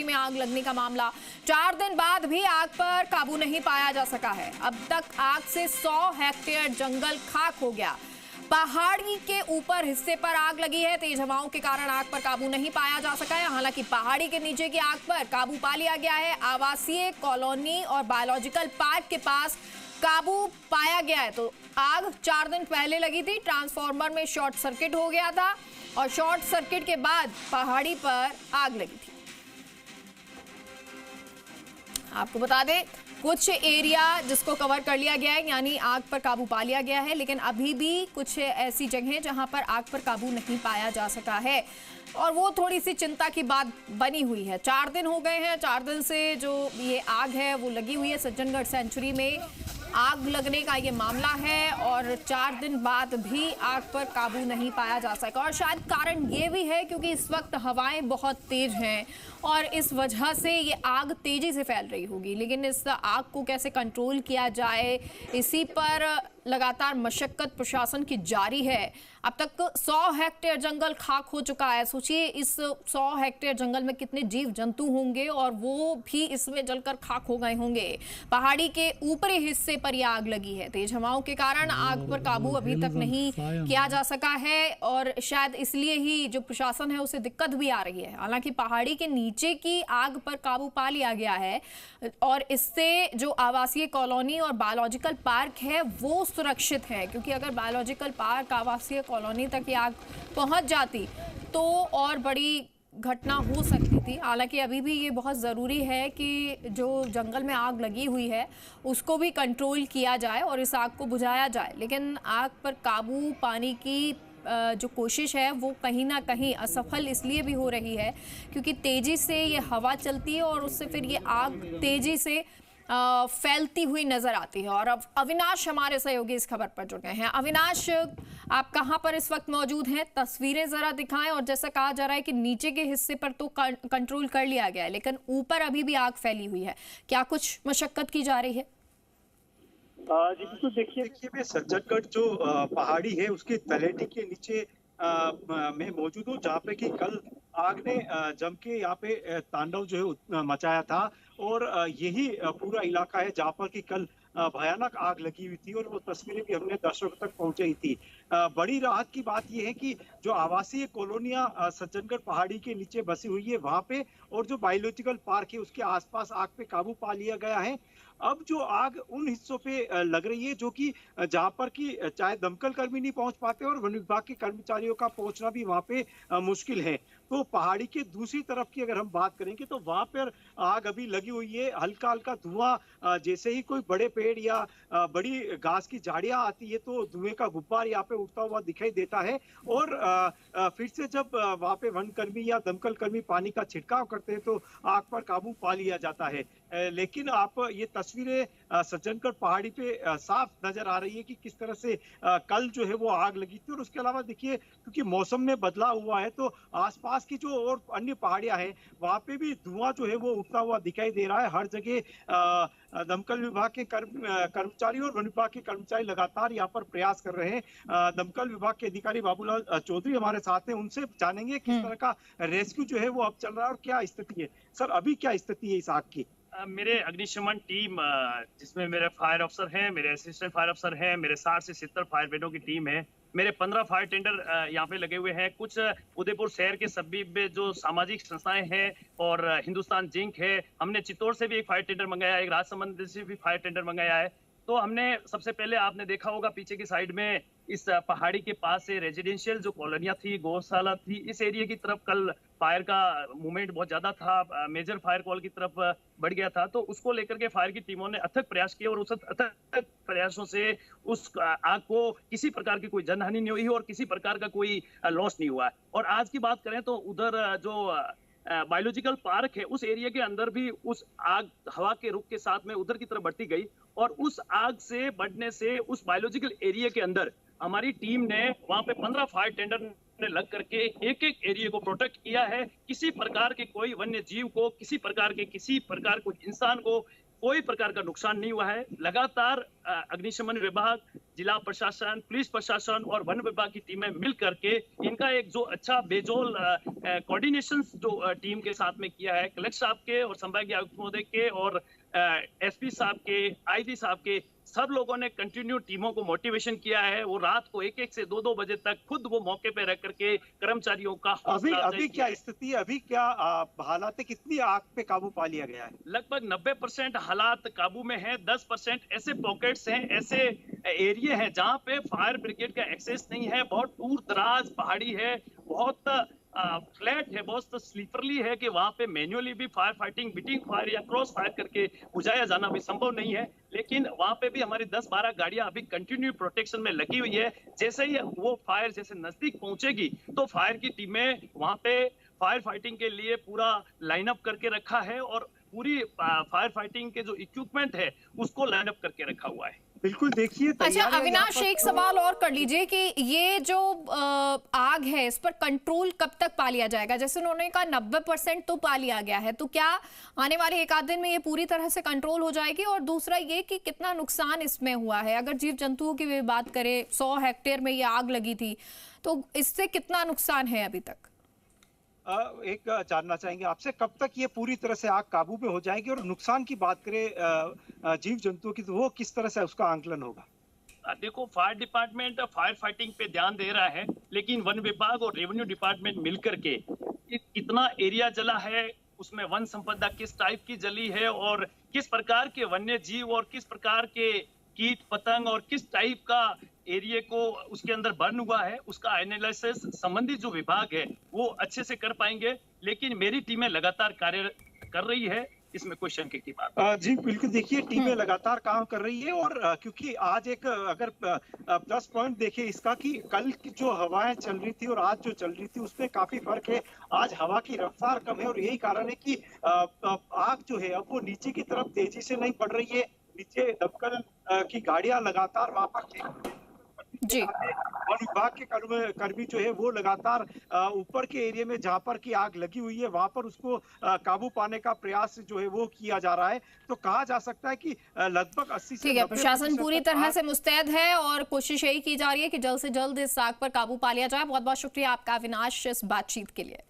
में आग लगने का मामला। 4 दिन बाद भी आग पर काबू नहीं पाया जा सका है। अब तक आग से 100 हेक्टेयर जंगल खाक हो गया। पहाड़ी के ऊपर हिस्से पर आग लगी है। तेज हवाओं के कारण आग पर काबू नहीं पाया जा सका है। हालांकि पहाड़ी के नीचे की आग पर काबू पा लिया गया है। आवासीय कॉलोनी और बायोलॉजिकल पार्क के पास काबू पाया गया है। तो आग 4 दिन पहले लगी थी। ट्रांसफार्मर में शॉर्ट सर्किट हो गया था और शॉर्ट सर्किट के बाद पहाड़ी पर आग लगी थी। आपको बता दें, कुछ एरिया जिसको कवर कर लिया गया है, यानी आग पर काबू पा लिया गया है, लेकिन अभी भी कुछ ऐसी जगह जहां पर आग पर काबू नहीं पाया जा सका है और वो थोड़ी सी चिंता की बात बनी हुई है। 4 दिन हो गए हैं। 4 दिन से जो ये आग है वो लगी हुई है। सज्जनगढ़ सेंचुरी में आग लगने का ये मामला है और 4 दिन बाद भी आग पर काबू नहीं पाया जा सका। और शायद कारण ये भी है क्योंकि इस वक्त हवाएं बहुत तेज हैं और इस वजह से ये आग तेजी से फैल रही होगी। लेकिन इस आग को कैसे कंट्रोल किया जाए, इसी पर लगातार मशक्कत प्रशासन की जारी है। अब तक 100 हेक्टेयर जंगल खाक हो चुका है। सोचिए इस 100 हेक्टेयर जंगल में कितने जीव जंतु होंगे और वो भी इसमें जलकर खाक हो गए होंगे। पहाड़ी के ऊपरी हिस्से पर यह आग लगी है। तेज हवाओं के कारण आग पर काबू अभी तक नहीं किया जा सका है और शायद इसलिए ही जो प्रशासन है उसे दिक्कत भी आ रही है। हालांकि पहाड़ी के नीचे की आग पर काबू पा लिया गया है और इससे जो आवासीय कॉलोनी और बायोलॉजिकल पार्क है वो सुरक्षित है, क्योंकि अगर बायोलॉजिकल पार्क, आवासीय कॉलोनी तक ये आग पहुंच जाती तो और बड़ी घटना हो सकती थी। हालांकि अभी भी ये बहुत ज़रूरी है कि जो जंगल में आग लगी हुई है उसको भी कंट्रोल किया जाए और इस आग को बुझाया जाए। लेकिन आग पर काबू पाने की जो कोशिश है वो कहीं ना कहीं असफल इसलिए भी हो रही है क्योंकि तेज़ी से ये हवा चलती है और उससे फिर ये आग तेज़ी से फैलती हुई नजर आती है। और अब अविनाश हमारे सहयोगी इस खबर पर जुड़ गए हैं। अविनाश, आप कहां पर इस वक्त मौजूद हैं? तस्वीरें जरा दिखाएं। और जैसा कहा जा रहा है कि नीचे के हिस्से पर तो कंट्रोल कर लिया गया है, लेकिन ऊपर अभी भी आग फैली हुई है। क्या कुछ मशक्कत की जा रही है? जी बिल्कुल, देखिए मैं सज्जनगढ़ जो पहाड़ी है उसके तलहटी के नीचे में मौजूद हूँ, जहाँ पे कि कल आग ने जम के यहाँ पे तांडव जो है मचाया था और यही पूरा इलाका है जहाँ पर कि कल भयानक आग लगी हुई थी और वो तस्वीरें भी हमने दर्शकों तक पहुंचाई थी। बड़ी राहत की बात यह है कि जो आवासीय कॉलोनियां सज्जनगढ़ पहाड़ी के नीचे बसी हुई है वहां पे और जो बायोलॉजिकल पार्क है उसके आसपास आग पे काबू पा लिया गया है। अब जो आग उन हिस्सों पे लग रही है जो कि जहां पर कि चाहे दमकल कर्मी नहीं पहुंच पाते और वन विभाग के कर्मचारियों का पहुंचना भी वहां पे मुश्किल है। तो पहाड़ी के दूसरी तरफ की अगर हम बात करेंगे तो वहां पर आग अभी लगी हुई है। हल्का हल्का धुआं, जैसे ही कोई बड़े पेड़ या बड़ी घास की झाड़ियां आती है तो धुएं का गुब्बार यहाँ पे उठता हुआ दिखाई देता है। और फिर से जब वहां पे वन कर्मी या दमकल कर्मी पानी का छिड़काव करते हैं तो आग पर काबू पा लिया जाता है। लेकिन आप ये तस्वीरें सज्जनगढ़ पहाड़ी पे साफ नजर आ रही है कि किस तरह से कल जो है वो आग लगी थी। और उसके अलावा देखिए, क्योंकि मौसम में बदलाव हुआ है तो आसपास की जो और अन्य पहाड़ियां हैं वहां पे भी धुआं जो है वो उठता हुआ दिखाई दे रहा है। हर जगह दमकल विभाग के कर्मचारी और वन विभाग के कर्मचारी लगातार यहाँ पर प्रयास कर रहे हैं। दमकल विभाग के अधिकारी बाबूलाल चौधरी हमारे साथ हैं, उनसे जानेंगे किस तरह का रेस्क्यू जो है वो अब चल रहा है और क्या स्थिति है। सर, अभी क्या स्थिति है इस आग की? मेरे अग्निशमन टीम, जिसमें मेरे फायर अफसर हैं, मेरे असिस्टेंट फायर अफसर हैं, मेरे 60 से 70 फायर ब्रिगेडों की टीम है, मेरे 15 फायर टेंडर यहाँ पे लगे हुए हैं। कुछ उदयपुर शहर के सभी जो सामाजिक संस्थाएं हैं और हिंदुस्तान जिंक है। हमने चित्तौड़ से भी एक फायर टेंडर मंगाया है, एक राजसमंद से भी फायर टेंडर मंगाया है। तो हमने सबसे पहले, आपने देखा होगा पीछे की साइड में इस पहाड़ी के पास से रेजिडेंशियल जो कॉलोनियां थी, गौशाला थी, इस एरिया की तरफ कल फायर का मूवमेंट बहुत ज्यादा था, मेजर फायर कॉल की तरफ बढ़ गया था। तो उसको लेकर के फायर की टीमों ने अथक प्रयास किए और उस अथक प्रयासों से उस आग को किसी प्रकार की कोई जनहानि नहीं हुई और किसी प्रकार का कोई लॉस नहीं हुआ। और आज की बात करें तो उधर जो बायोलॉजिकल पार्क है उस एरिया के अंदर भी उस आग हवा के रुख के साथ में उधर की तरफ बढ़ती गई और उस आग से बढ़ने से उस बायोलॉजिकल एरिया के अंदर हमारी टीम ने वहां पे 15 फायर टेंडर ने लग करके एक एक एरिया को प्रोटेक्ट किया है। किसी प्रकार के कोई वन्य जीव को, किसी प्रकार कोई इंसान को कोई प्रकार का नुकसान नहीं हुआ है। लगातार अग्निशमन विभाग, जिला प्रशासन, पुलिस प्रशासन और वन विभाग की टीमें मिल करके इनका एक जो अच्छा बेजोल कोऑर्डिनेशन जो टीम के साथ में किया है, कलेक्टर साहब के और संभागीय आयुक्त महोदय के और एसपी साहब के, आईजी साहब के, सब लोगों ने कंटिन्यू टीमों को मोटिवेशन किया है। वो रात को 1-1 से 2-2 बजे तक खुद वो मौके पे रह करके कर्मचारियों का अभी क्या स्थिति है, अभी क्या हालात है, कितनी आग पे काबू पा लिया गया है? लगभग 90% हालात काबू में है। 10% ऐसे पॉकेट्स हैं, ऐसे एरिया हैं जहां पे फायर ब्रिगेड का एक्सेस नहीं है। बहुत दूर दराज पहाड़ी है, बहुत फ्लैट है, बहुत स्लीपरली है कि वहां पे मैन्युअली भी फायर फाइटिंग, बीटिंग फायर या क्रॉस फायर करके बुझाया जाना भी संभव नहीं है। लेकिन वहां पे भी हमारी 10-12 गाड़ियां अभी कंटिन्यू प्रोटेक्शन में लगी हुई है। जैसे ही वो फायर जैसे नजदीक पहुंचेगी तो फायर की टीमें वहां पे फायर फाइटिंग के लिए पूरा लाइन अप करके रखा है और पूरी फायर फाइटिंग के जो इक्विपमेंट है उसको लाइन अप करके रखा हुआ है। बिल्कुल, देखिए। अच्छा अविनाश, एक सवाल और कर लीजिए कि ये जो आग है इस पर कंट्रोल कब तक पा लिया जाएगा? जैसे उन्होंने कहा 90% तो पा लिया गया है, तो क्या आने वाले एक आध दिन में ये पूरी तरह से कंट्रोल हो जाएगी? और दूसरा ये कि कितना नुकसान इसमें हुआ है? अगर जीव जंतुओं की भी बात करें, 100 हेक्टेयर में ये आग लगी थी, तो इससे कितना नुकसान है अभी तक? एक जानना चाहेंगे आपसे, कब तक ये पूरी तरह से आग काबू में हो जाएगी? और नुकसान की बात करें जीव जंतुओं की, तो वो किस तरह से उसका आंकलन होगा? देखो, फायर डिपार्टमेंट फायर फाइटिंग पे ध्यान दे रहा है, लेकिन वन विभाग और रेवेन्यू डिपार्टमेंट मिलकर के कितना एरिया जला है, उसमें वन संपदा किस टाइप की जली है और किस प्रकार के वन्य जीव और किस प्रकार के कीट पतंग और किस टाइप का एरिया को उसके अंदर बर्न हुआ है, उसका एनालिसिस संबंधित जो विभाग है वो अच्छे से कर पाएंगे। लेकिन मेरी टीमें लगातार कार्य कर रही है, इसमें कोई शंका की बात जी बिल्कुल, देखिए टीमें लगातार काम कर रही है। और क्योंकि आज एक अगर प्लस पॉइंट देखें इसका कि कल की जो हवाएं चल रही थी और आज जो चल रही थी उसमें काफी फर्क है। आज हवा की रफ्तार कम है और यही कारण है कि आग जो है अब वो नीचे की तरफ तेजी से नहीं बढ़ रही है। नीचे दमकल की गाड़ियां लगातार वहां पर जी, वन विभाग के कर्मी जो है वो लगातार ऊपर के एरिया में जहां पर की आग लगी हुई है वहां पर उसको काबू पाने का प्रयास जो है वो किया जा रहा है। तो कहा जा सकता है कि लगभग 80 से 90% प्रशासन पूरी तरह से मुस्तैद है और कोशिश यही की जा रही है कि जल्द से जल्द इस आग पर काबू पा लिया जाए। बहुत बहुत शुक्रिया आपका अविनाश इस बातचीत के लिए।